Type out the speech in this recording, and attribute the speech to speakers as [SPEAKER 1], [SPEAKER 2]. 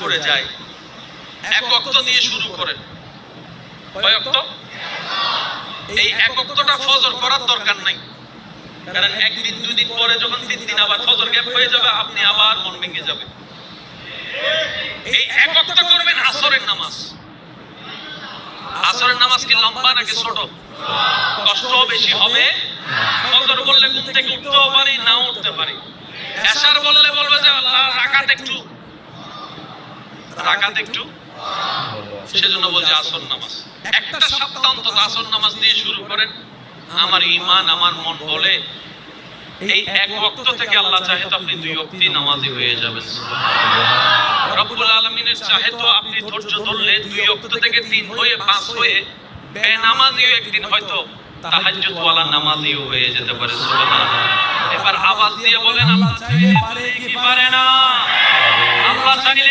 [SPEAKER 1] করে যায়, এক ওয়াক্ত দিয়ে শুরু করেন। কয় ওয়াক্ত? এই এক ওয়াক্তটা ফজর করার দরকার নাই, কারণ একদিন দুই দিন পরে যখন 3 দিন আবার ফজর গ্যাপ হয়ে যাবে, আপনি আবার মন ভেঙে যাবে। এই এক ওয়াক্ত করবেন আসরের নামাজ। আসরের নামাজ কি লম্বা নাকি ছোট? কষ্ট বেশি হবে। ফজর বললে ঘুম থেকে উঠতেও পারি, নাও উঠতে পারি। এশার বললে বলবে যে আল্লাহ রাকাত একটু, সেজন্য বলছে আসর নামাজ। একটা সপ্তাহ অন্তত আসর নামাজ দিয়ে শুরু করেন। আমার ঈমান, আমার মন বলে এই এক ওয়াক্ত থেকে আল্লাহ চাহে তো আপনি 2 ওয়াক্তই নামাজি হয়ে যাবেন। রব্বুল আলামিনের চাহে তো আপনি ধৈর্য ধরলে 2 ওয়াক্ত থেকে 3 হয়ে 5 হয়ে বেনামাজিও একদিন হয়তো তাহাজ্জুদ ওয়ালা নামাজিও হয়ে যেতে পারে। সুবহানাল্লাহ। এবার আওয়াজ দিয়ে বলেন, আল্লাহ চাইলে পারে কি পারে না? আল্লাহ চাইলে